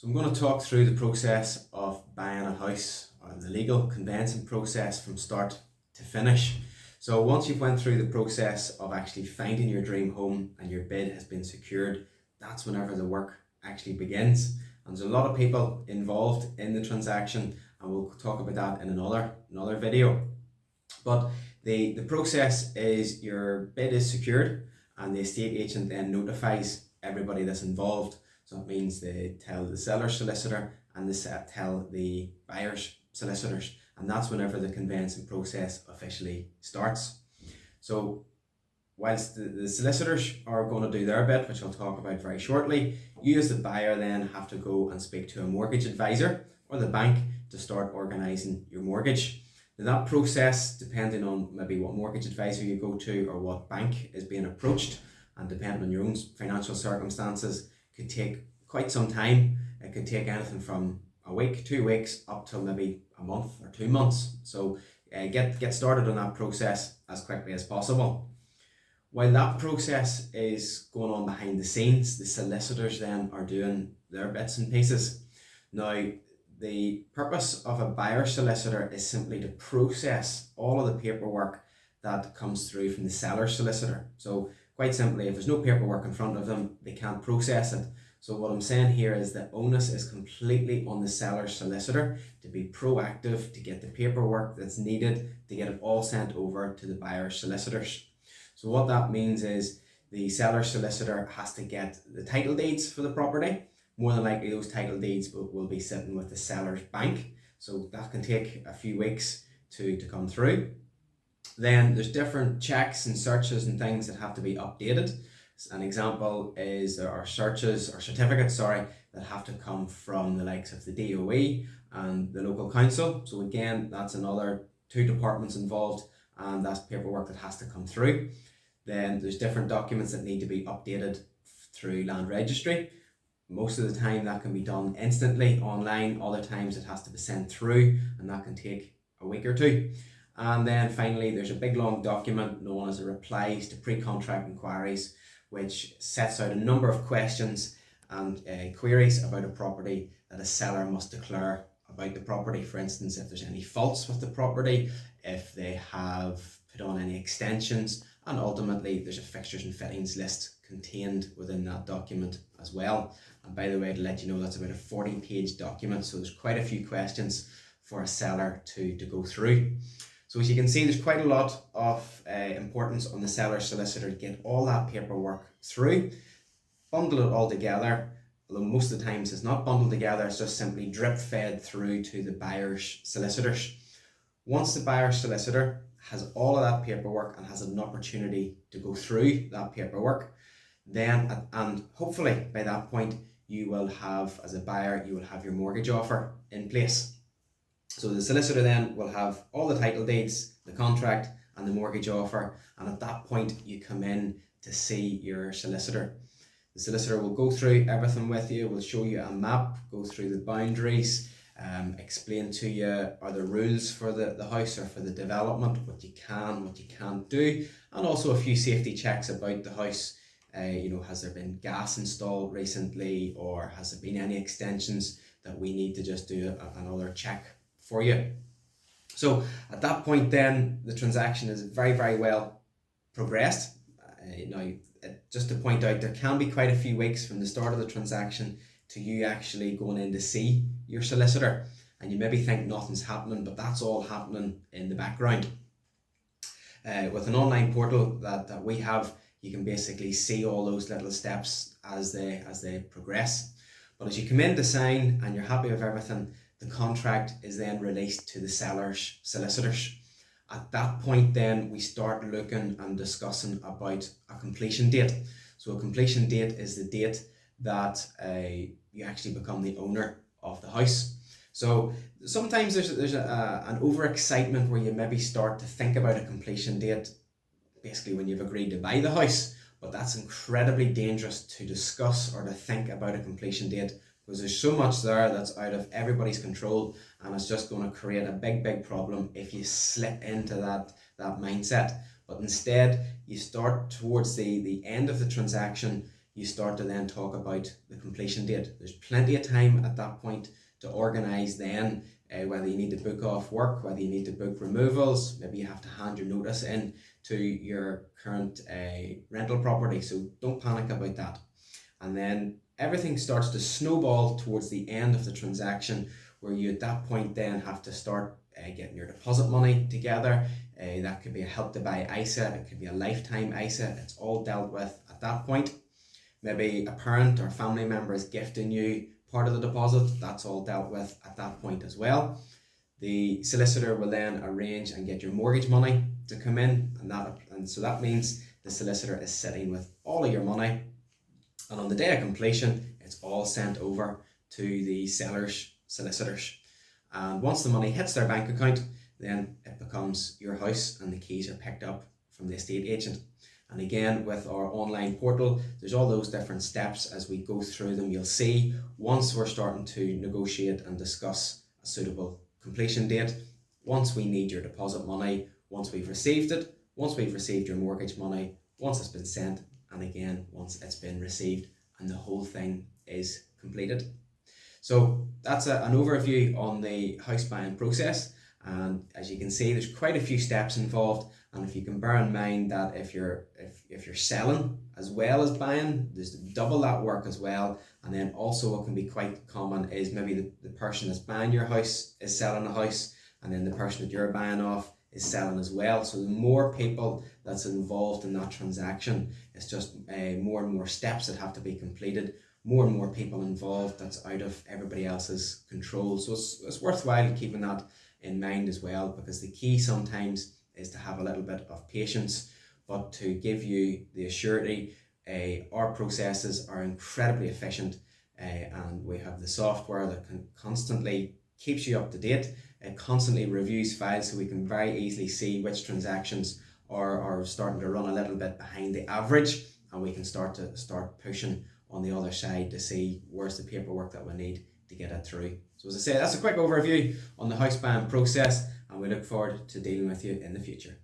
So I'm going to talk through the process of buying a house, or the legal conveyancing process from start to finish. So once you've went through the process of actually finding your dream home and your bid has been secured, that's whenever the work actually begins. And there's a lot of people involved in the transaction, and we'll talk about that in another video. But the process is your bid is secured and the estate agent then notifies everybody that's involved. So it means they tell the seller's solicitor and they tell the buyer's solicitors, and that's whenever the conveyancing process officially starts. So whilst the solicitors are going to do their bit, which I'll talk about very shortly, you as the buyer then have to go and speak to a mortgage advisor or the bank to start organising your mortgage. Now that process, depending on maybe what mortgage advisor you go to or what bank is being approached, and depending on your own financial circumstances, could take quite some time. It could take anything from a week, 2 weeks, up to maybe a month or 2 months. So get started on that process as quickly as possible. While that process is going on behind the scenes, the solicitors then are doing their bits and pieces. Now, the purpose of a buyer solicitor is simply to process all of the paperwork that comes through from the seller solicitor. So quite simply, if there's no paperwork in front of them, they can't process it. So what I'm saying here is the onus is completely on the seller solicitor to be proactive, to get the paperwork that's needed, to get it all sent over to the buyer solicitors. So what that means is the seller solicitor has to get the title deeds for the property. More than likely those title deeds will be sitting with the seller's bank. So that can take a few weeks to come through. Then there's different checks and searches and things that have to be updated. An example is there are searches or certificates, that have to come from the likes of the DOE and the local council. So again, that's another 2 departments involved, and that's paperwork that has to come through. Then there's different documents that need to be updated through land registry. Most of the time that can be done instantly online. Other times it has to be sent through, and that can take a week or 2. And then finally there's a big long document known as a replies to pre-contract inquiries, which sets out a number of questions and queries about a property that a seller must declare about the property. For instance, if there's any faults with the property, if they have put on any extensions, and ultimately there's a fixtures and fittings list contained within that document as well. And by the way, to let you know, that's about a 40-page document, so there's quite a few questions for a seller to go through. So as you can see, there's quite a lot of importance on the seller solicitor to get all that paperwork through, bundle it all together, although most of the times it's not bundled together, it's just simply drip fed through to the buyer's solicitors. Once the buyer's solicitor has all of that paperwork and has an opportunity to go through that paperwork, then, and hopefully by that point, you will have, as a buyer, you will have your mortgage offer in place. So the solicitor then will have all the title deeds, the contract and the mortgage offer, and at that point you come in to see your solicitor. The solicitor will go through everything with you, will show you a map, go through the boundaries, explain to you are the rules for the house or for the development, what you can, what you can't do, and also a few safety checks about the house. Has there been gas installed recently, or has there been any extensions that we need to just do another check for you. So at that point then the transaction is very, very well progressed. Just to point out, there can be quite a few weeks from the start of the transaction to you actually going in to see your solicitor, and you maybe think nothing's happening, but that's all happening in the background. With an online portal that we have, you can basically see all those little steps as they progress. But as you come in to sign and you're happy with everything, the contract is then released to the seller's solicitors. At that point then we start looking and discussing about a completion date. So a completion date is the date that you actually become the owner of the house. So sometimes there's an overexcitement where you maybe start to think about a completion date basically when you've agreed to buy the house, but that's incredibly dangerous to discuss or to think about a completion date, because there's so much there that's out of everybody's control, and it's just going to create a big problem if you slip into that mindset. But instead, you start towards the end of the transaction, you start to then talk about the completion date. There's plenty of time at that point to organise then, whether you need to book off work, whether you need to book removals, maybe you have to hand your notice in to your current rental property. So don't panic about that. And then everything starts to snowball towards the end of the transaction, where you at that point then have to start getting your deposit money together. That could be a Help to Buy ISA, it could be a lifetime ISA. It's all dealt with at that point. Maybe a parent or family member is gifting you part of the deposit. That's all dealt with at that point as well. The solicitor will then arrange and get your mortgage money to come in, and so that means the solicitor is sitting with all of your money, and on the day of completion it's all sent over to the seller's solicitors. And once the money hits their bank account, then it becomes your house and the keys are picked up from the estate agent. And again, with our online portal, there's all those different steps. As we go through them, you'll see once we're starting to negotiate and discuss a suitable completion date, once we need your deposit money, once we've received it, once we've received your mortgage money, once it's been sent, and again, once it's been received, and the whole thing is completed. So that's an overview on the house buying process. And as you can see, there's quite a few steps involved. And if you can bear in mind that if you're selling as well as buying, there's double that work as well. And then also what can be quite common is maybe the person that's buying your house is selling a house, and then the person that you're buying off is selling as well. So the more people that's involved in that transaction, it's just more and more steps that have to be completed, more and more people involved that's out of everybody else's control. So it's worthwhile keeping that in mind as well, because the key sometimes is to have a little bit of patience, but to give you the assurity, our processes are incredibly efficient, and we have the software that constantly keeps you up to date. It constantly reviews files, so we can very easily see which transactions are starting to run a little bit behind the average, and we can start pushing on the other side to see where's the paperwork that we need to get it through. So as I say, that's a quick overview on the house buying process, and we look forward to dealing with you in the future.